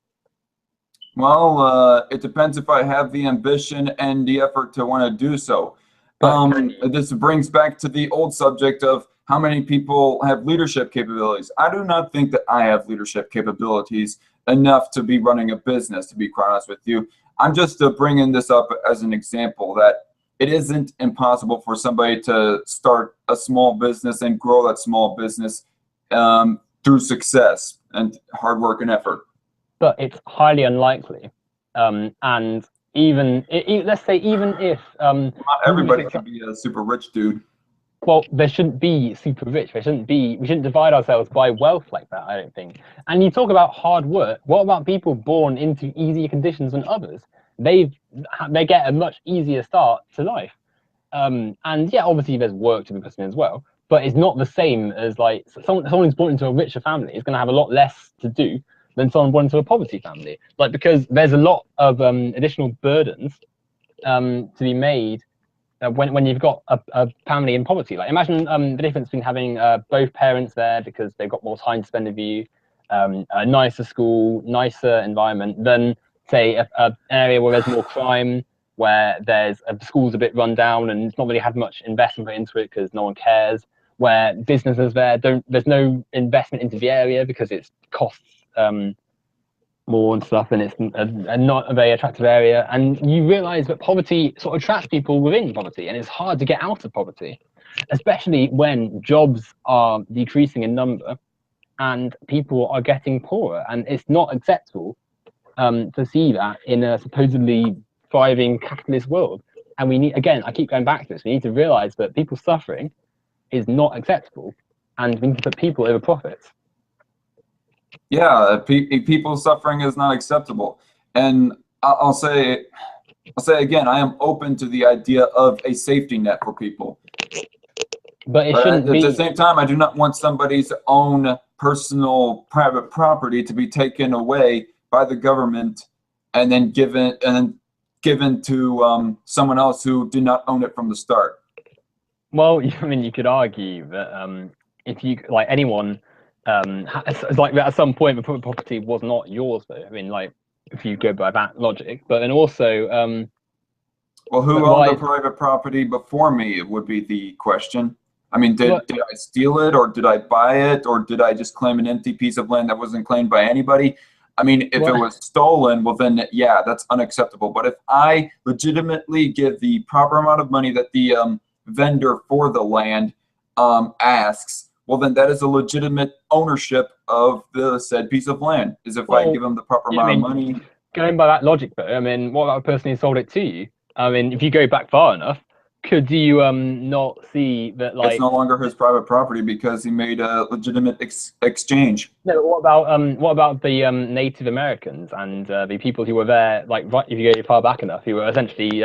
Well, it depends if I have the ambition and the effort to want to do so. This brings back to the old subject of how many people have leadership capabilities. I do not think that I have leadership capabilities enough to be running a business, to be quite honest with you. I'm just bringing this up as an example that it isn't impossible for somebody to start a small business and grow that small business through success and hard work and effort. But it's highly unlikely. And let's say even if not everybody can be a super rich dude. Well, there shouldn't be super rich. We shouldn't divide ourselves by wealth like that, I don't think. And you talk about hard work. What about people born into easier conditions than others? They get a much easier start to life. And yeah, obviously there's work to be put in as well, but it's not the same as like someone who's born into a richer family is going to have a lot less to do than someone born into a poverty family. Like, because there's a lot of additional burdens to be made when you've got a family in poverty. Like, imagine the difference between having both parents there because they've got more time to spend with you, a nicer school, nicer environment, than say an area where there's more crime, where there's the school's a bit run down and it's not really had much investment put into it because no one cares, where businesses there's no investment into the area because it costs more and stuff, and it's not a very attractive area, and you realize that poverty sort of traps people within poverty, and it's hard to get out of poverty, especially when jobs are decreasing in number and people are getting poorer, and it's not acceptable to see that in a supposedly thriving capitalist world. And we need, again, I keep going back to this, we need to realize that people suffering is not acceptable, and we need to put people over profits. Yeah, people suffering is not acceptable. And I'll say again, I am open to the idea of a safety net for people. But it shouldn't be. At the same time, I do not want somebody's own personal private property to be taken away by the government and then given to someone else who did not own it from the start. Well, I mean, you could argue that if you, like, anyone, like, at some point the property was not yours, though. I mean, like, if you go by that logic. But then also, well, who owned the private property before me would be the question. I mean, did I steal it, or did I buy it, or did I just claim an empty piece of land that wasn't claimed by anybody? I mean, if it was stolen, well, then, yeah, that's unacceptable. But if I legitimately give the proper amount of money that the vendor for the land asks, well, then that is a legitimate ownership of the said piece of land, is if I give them the proper amount of money. Going by that logic, though, I mean, what about a person who sold it to you? I mean, if you go back far enough, could you not see that, like, it's no longer his private property because he made a legitimate exchange? No, what about the Native Americans and the people who were there, like, right, if you go far back enough, who were essentially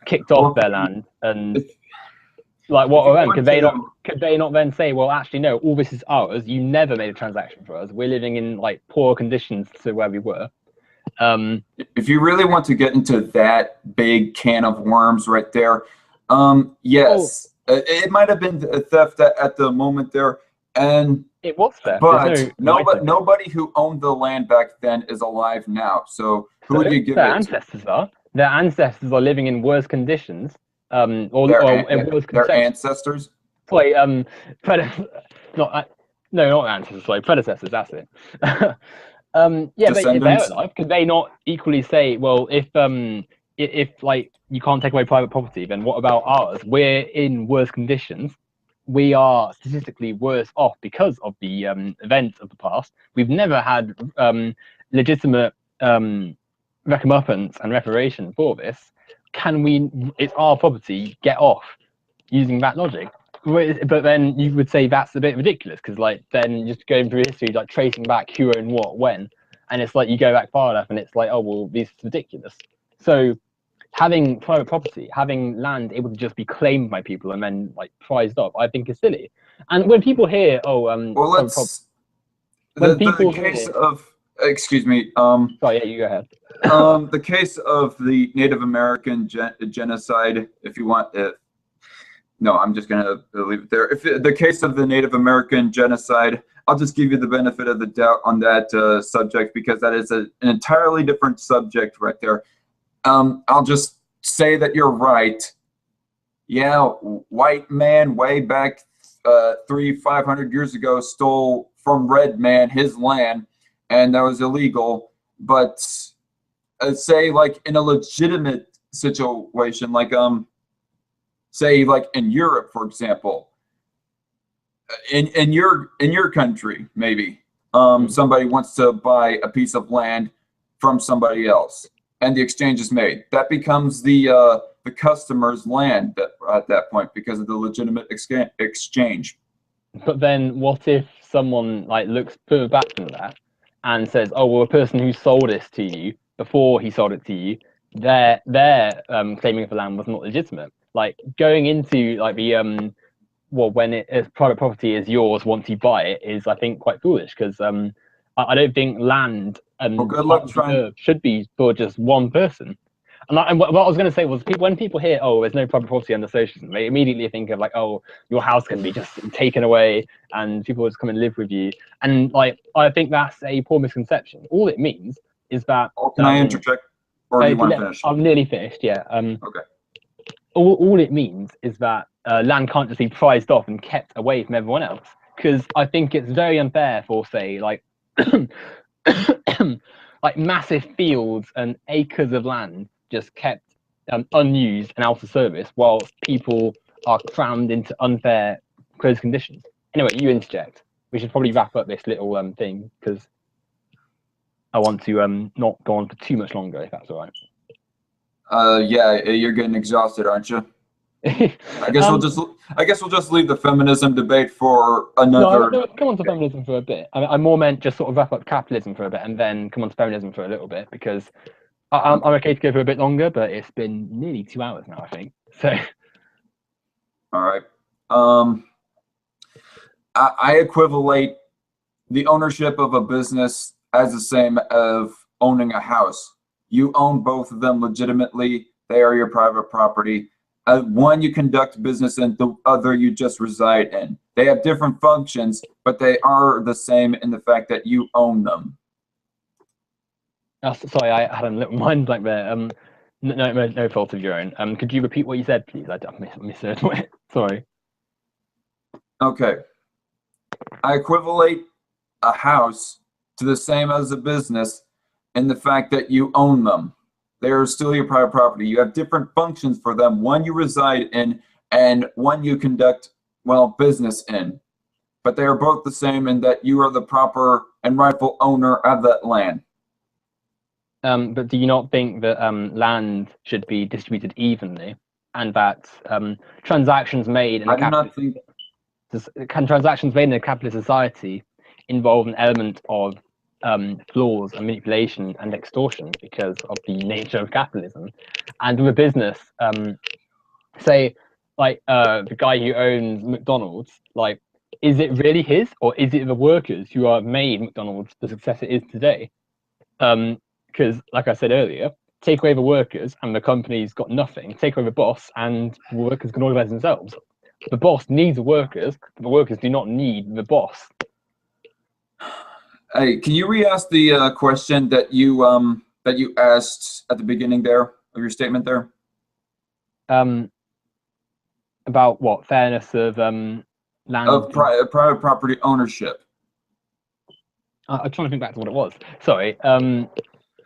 kicked off their land, and like, what are them? Could they not then say, well, actually, no, all this is ours, you never made a transaction for us, we're living in, like, poor conditions to where we were? If you really want to get into that big can of worms right there, yes, it might have been a theft at the moment there, and it was theft. But nobody who owned the land back then is alive now. So who would you give it to? Their ancestors are living in worse conditions. Their ancestors. Like not ancestors, like predecessors. That's it. Yeah, but if they're alive, could they not equally say, well, if like, you can't take away private property, then what about ours? We're in worse conditions. We are statistically worse off because of the events of the past. We've never had legitimate recompense and reparation for this. Can we? It's our property. Get off using that logic. But then you would say that's a bit ridiculous, because, like, then just going through history, like, tracing back who owned what when, and it's like you go back far enough and it's like, oh, well, this is ridiculous. So having private property, having land able to just be claimed by people and then, like, prized up, I think is silly. And when people hear, excuse me. Sorry, yeah, you go ahead. The case of the Native American genocide, if you want it. No, I'm just going to leave it there. If the case of the Native American genocide, I'll just give you the benefit of the doubt on that subject, because that is an entirely different subject right there. I'll just say that you're right. Yeah, white man way back 300-500 years ago stole from red man his land, and that was illegal. But say, like, in a legitimate situation, like say, like, in Europe, for example, in your country, maybe somebody wants to buy a piece of land from somebody else, and the exchange is made. That becomes the customer's land at that point, because of the legitimate exchange. But then, what if someone, like, looks further back than that and says, "Oh, well, a person who sold this to you before he sold it to you, their claiming of the land was not legitimate." Like, going into, like, the when private property is yours once you buy it is, I think, quite foolish, because I don't think land and should be for just one person. And what I was going to say was, when people hear, oh, there's no private property under socialism, they immediately think of, like, oh, your house can be just taken away and people will just come and live with you. And, like, I think that's a poor misconception. All it means is that. Can I interject? Or do you want to finish? I'm nearly finished. Yeah. Okay. All it means is that land can't just be prized off and kept away from everyone else. Because I think it's very unfair for, say, like like massive fields and acres of land just kept unused and out of service, whilst people are crammed into unfair closed conditions. Anyway, you interject. We should probably wrap up this little thing because I want to not go on for too much longer, if that's all right. Yeah, you're getting exhausted, aren't you? I guess we'll just leave the feminism debate for another. No, come on to feminism for a bit. I more meant just sort of wrap up capitalism for a bit and then come on to feminism for a little bit, because I'm okay to go for a bit longer, but it's been nearly 2 hours now, I think. So. All right. I equivalate the ownership of a business as the same as owning a house. You own both of them legitimately. They are your private property. One you conduct business in, the other you just reside in. They have different functions, but they are the same in the fact that you own them. Sorry, I had a little mind blank there. No fault of your own. Could you repeat what you said, please? I misheard it. Sorry. Okay. I equivalate a house to the same as a business in the fact that you own them. They are still your private property. You have different functions for them. One you reside in and one you conduct, well, business in. But they are both the same in that you are the proper and rightful owner of that land. But do you not think that land should be distributed evenly, and that transactions made in transactions made in a capitalist society involve an element of flaws and manipulation and extortion because of the nature of capitalism? And with a business, say like the guy who owns McDonald's, like, is it really his, or is it the workers who have made McDonald's the success it is today? Because like I said earlier, take away the workers and the company's got nothing. Take away the boss and the workers can organize themselves. The boss needs the workers, but the workers do not need the boss. Hey, can you re-ask the question that you asked at the beginning there of your statement there? About what? Fairness of land? Of private property ownership. I'm trying to think back to what it was. Sorry.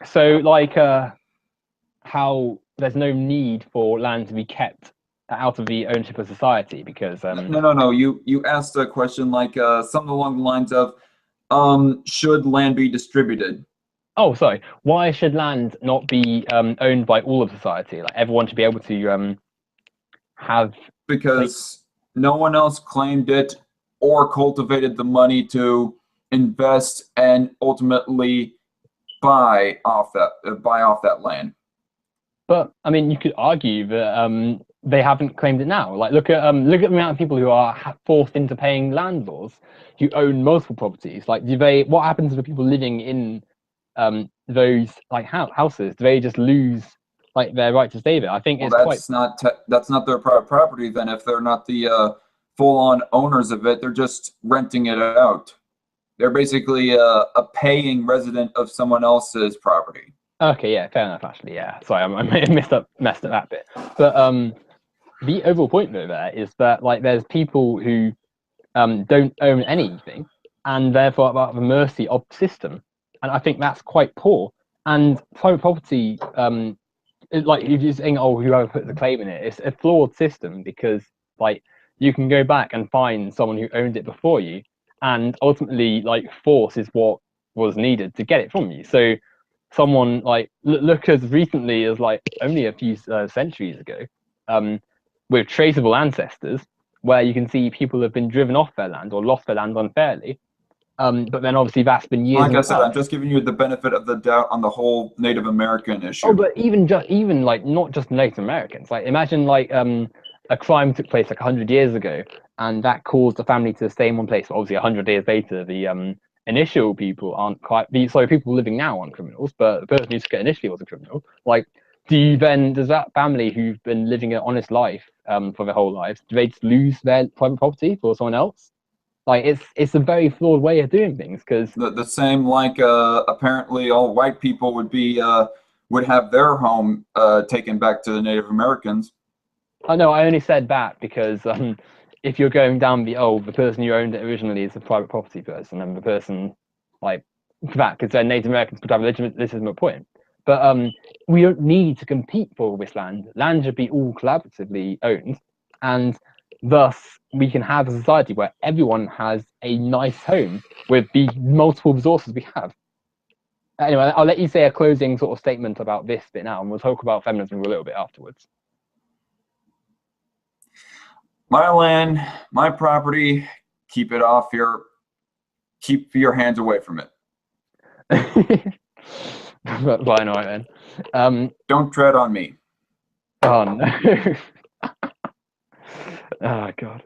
So like how there's no need for land to be kept out of the ownership of society because No. You asked a question like something along the lines of should land be distributed? Oh, sorry. Why should land not be owned by all of society? Like everyone should be able to have. Because no one else claimed it or cultivated the money to invest and ultimately buy off that land. But I mean, you could argue that they haven't claimed it now. Like look at the amount of people who are forced into paying landlords who own multiple properties. Like, what happens to the people living in those like houses? Do they just lose like their right to stay there? I think that's not their private property. Then, if they're not the full-on owners of it, they're just renting it out. They're basically a paying resident of someone else's property. Okay, yeah, fair enough. Actually, yeah. Sorry, I may have messed up that bit. But the overall point though there is that like there's people who don't own anything and therefore are at the mercy of the system, and I think that's quite poor. And private property, like if you're saying, oh, whoever put the claim in it, it's a flawed system because like you can go back and find someone who owned it before you, and ultimately like force is what was needed to get it from you. So someone like look as recently as like only a few centuries ago, with traceable ancestors, where you can see people have been driven off their land or lost their land unfairly. But then obviously that's been years. Like I said, I'm just giving you the benefit of the doubt on the whole Native American issue. Oh, but even like not just Native Americans. Like imagine like a crime took place like 100 years ago, and that caused the family to stay in one place. But obviously 100 years later, the initial people aren't quite. So people living now aren't criminals, but the person who took it initially was a criminal. Like, does that family who've been living an honest life for their whole lives, do they just lose their private property for someone else? Like it's a very flawed way of doing things because the same like apparently all white people would be would have their home taken back to the Native Americans. Oh no, I only said that because if you're going down the person who owned it originally is a private property person, and the person that because they're Native Americans could have a legitimate point. But we don't need to compete for all this land. Land should be all collaboratively owned, and thus we can have a society where everyone has a nice home with the multiple resources we have. Anyway, I'll let you say a closing sort of statement about this bit now, and we'll talk about feminism a little bit afterwards. My land, my property, keep it off keep your hands away from it. Fine, all right then. Don't tread on me. Oh no. Oh God.